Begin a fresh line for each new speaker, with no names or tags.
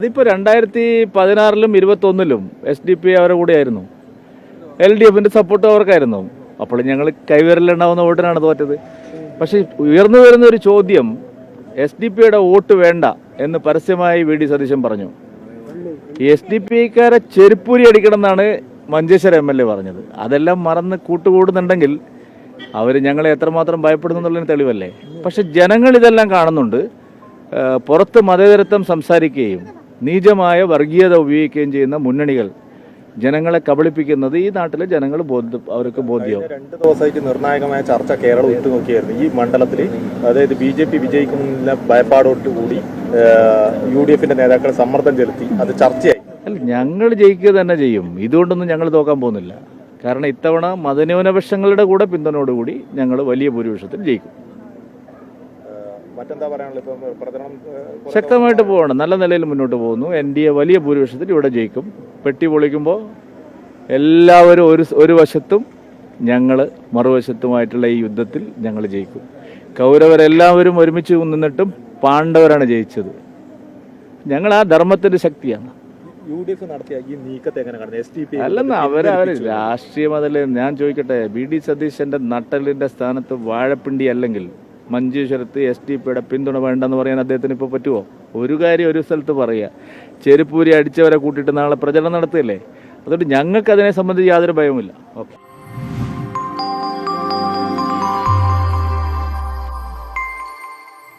അതിപ്പോൾ 2016-ലും 2021-ലും SDP അവരുടെ കൂടെയായിരുന്നു. LDFിൻ്റെ സപ്പോർട്ട് അവർക്കായിരുന്നു. അപ്പോൾ ഞങ്ങൾ കൈവിരലുണ്ടാവുന്ന വോട്ടിനാണ് തോറ്റത്. പക്ഷേ ഉയർന്നു വരുന്ന ഒരു ചോദ്യം, SDP-യുടെ വോട്ട് വേണ്ട എന്ന് പരസ്യമായി VD സതീശൻ പറഞ്ഞു. ഈ SDP-ക്കാരെ ചെരുപ്പൂരി അടിക്കണം എന്നാണ് മഞ്ചേശ്വരം MLA പറഞ്ഞത്. അതെല്ലാം മറന്ന് കൂട്ടുകൂടുന്നുണ്ടെങ്കിൽ അവർ ഞങ്ങളെ എത്രമാത്രം ഭയപ്പെടുന്നു എന്നുള്ളതിന് തെളിവല്ലേ. പക്ഷെ ജനങ്ങൾ ഇതെല്ലാം കാണുന്നുണ്ട്. പുറത്ത് മതേതരത്വം സംസാരിക്കുകയും നീചമായ വർഗീയത ഉപയോഗിക്കുകയും ചെയ്യുന്ന മുന്നണികൾ ജനങ്ങളെ കബളിപ്പിക്കുന്നത് ഈ നാട്ടിലെ ജനങ്ങൾ അവർക്ക് ബോധ്യമാവും.
2 ദിവസമായിട്ട് നിർണായകമായ ചർച്ച കേരളം ഉറ്റുനോക്കിയായിരുന്നു. ഈ മണ്ഡലത്തിൽ അതായത് BJP വിജയിക്കുന്ന ഭയപ്പാടോടുകൂടി UDF-ന്റെ നേതാക്കൾ സമ്മർദ്ദം ചെലുത്തി അത് ചർച്ചയായി.
അല്ല, ഞങ്ങൾ ജയിക്കുക തന്നെ ചെയ്യും. ഇതുകൊണ്ടൊന്നും ഞങ്ങൾ തോക്കാൻ പോകുന്നില്ല. കാരണം ഇത്തവണ മതന്യൂനപക്ഷങ്ങളുടെ കൂടെ പിന്തുണയോടുകൂടി ഞങ്ങൾ വലിയ ഭൂരിപക്ഷത്തിൽ ജയിക്കും.
മറ്റെന്താ പറയാനുള്ളത്? ഇപ്പം പ്രചരണം
ശക്തമായിട്ട് പോകണം, നല്ല നിലയിൽ മുന്നോട്ട് പോകുന്നു. NDA വലിയ ഭൂരിപക്ഷത്തിൽ ഇവിടെ ജയിക്കും. പെട്ടി പൊളിക്കുമ്പോൾ എല്ലാവരും ഒരു വശത്തും ഞങ്ങൾ മറുവശത്തുമായിട്ടുള്ള ഈ യുദ്ധത്തിൽ ഞങ്ങൾ ജയിക്കും. കൗരവരെല്ലാവരും ഒരുമിച്ച് നിന്നിട്ടും പാണ്ഡവരാണ് ജയിച്ചത്. ഞങ്ങൾ ആ ധർമ്മത്തിൻ്റെ ശക്തിയാണ്.
UDF നടത്തിയ ഈ നീക്കത്തെ എങ്ങനെ കാണുന്നത്? SDP
അല്ലെന്ന് അവർ രാഷ്ട്രീയം അതല്ലേ. ഞാൻ ചോദിക്കട്ടെ, VD സതീശൻ്റെ നട്ടലിൻ്റെ സ്ഥാനത്ത് വാഴപ്പിണ്ടി അല്ലെങ്കിൽ മഞ്ചേശ്വരത്ത് SDP-യുടെ പിന്തുണ വേണ്ടെന്ന് പറയാൻ അദ്ദേഹത്തിന് ഇപ്പോൾ പറ്റുമോ? ഒരു കാര്യം ഒരു സ്ഥലത്ത് പറയുക, ചെരുപ്പൂരി അടിച്ചവരെ കൂട്ടിയിട്ട് നാളെ പ്രചരണം നടത്തുകയല്ലേ. അതുകൊണ്ട് ഞങ്ങൾക്ക് അതിനെ സംബന്ധിച്ച് യാതൊരു ഭയവുമില്ല. ഓക്കെ.